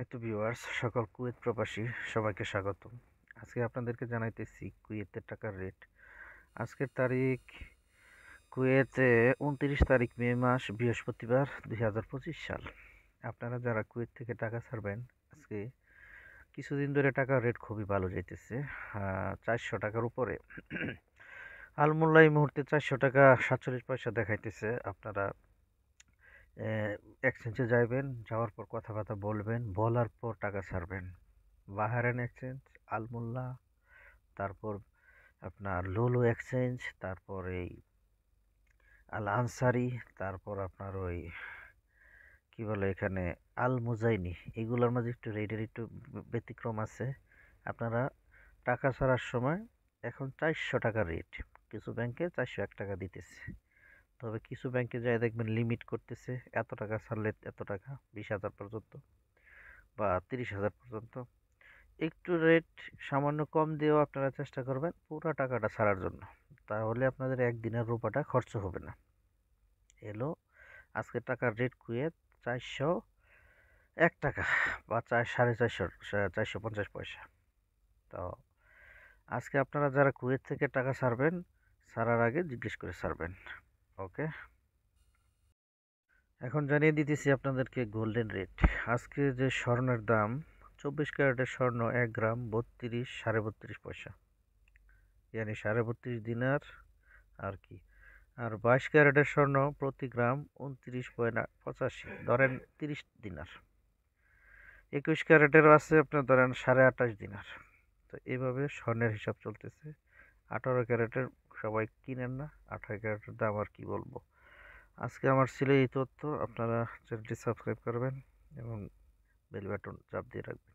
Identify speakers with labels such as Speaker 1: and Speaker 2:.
Speaker 1: তো ভিউয়ার্স, সকল কুয়েত প্রবাসী সবাইকে স্বাগতম। আজকে আপনাদেরকে জানাইতেছি কুয়েতের টাকার রেট। আজকের তারিখ কুয়েতে 29 তারিখ মে মাস, বৃহস্পতিবার, 2025 সাল। আপনারা যারা কুয়েত থেকে টাকা ছাড়বেন, আজকে কিছুদিন ধরে টাকার রেট খুবই ভালো যাইতেছে। 400 টাকার উপরে। আলমোল্লা এই মুহূর্তে 400 টাকা 47 পয়সা দেখাইতেছে। আপনারা এক্সচেঞ্জে যাইবেন, যাওয়ার পর কথাবার্তা বলবেন, বলার পর টাকা ছাড়বেন। বাহারাইন এক্সচেঞ্জ, আলমোল্লা, তারপর আপনার লুলু এক্সচেঞ্জ, তারপর এই আল আনসারি, তারপর আপনার ওই কি বলে এখানে আল মুজাইনি, এগুলোর মাঝে একটু রেটের একটু ব্যতিক্রম আছে। আপনারা টাকা ছাড়ার সময় এখন 400 টাকা রেট, কিছু ব্যাংকে 401 টাকা দিতেছে। তবে কিছু ব্যাংকে যাই দেখবেন লিমিট করতেছে, এত টাকা ছাড়লে এত টাকা, 20,000 পর্যন্ত বা 30,000 পর্যন্ত। একটু রেট সামান্য কম দিয়েও আপনারা চেষ্টা করবেন পুরো টাকাটা ছাড়ার জন্য, তাহলে আপনাদের একদিনের রূপাটা খরচ হবে না। এলো আজকে টাকার রেট কুয়েত 401 টাকা বা 450, 450 পয়সা। তো আজকে আপনারা যারা কুয়েত থেকে টাকা ছাড়বেন, ছাড়ার আগে জিজ্ঞেস করে ছাড়বেন। ওকে, এখন জানিয়ে দিতেছি আপনাদেরকে গোল্ডেন রেট। আজকে যে স্বর্ণের দাম, 24 ক্যারেটের স্বর্ণ 1 গ্রাম 32 সাড়ে 32 পয়সা, ইয়ানি 32.5 দিনার আর কি। আর 22 ক্যারেটের স্বর্ণ প্রতি গ্রাম 29.85, ধরেন 30 দিনার। 21 ক্যারেটেরও আছে, আপনার ধরেন 28.5 দিনার। তো এইভাবে স্বর্ণের হিসাব চলতেছে। 18 ক্যারেটের সবাই কিনেন না, 18 ক্যারেটের দাম আর কি বলবো। আজকে আমার ছিল এই তথ্য। আপনারা চ্যানেলটি সাবস্ক্রাইব করবেন এবং বেল বাটন চাপ দিয়ে রাখবেন।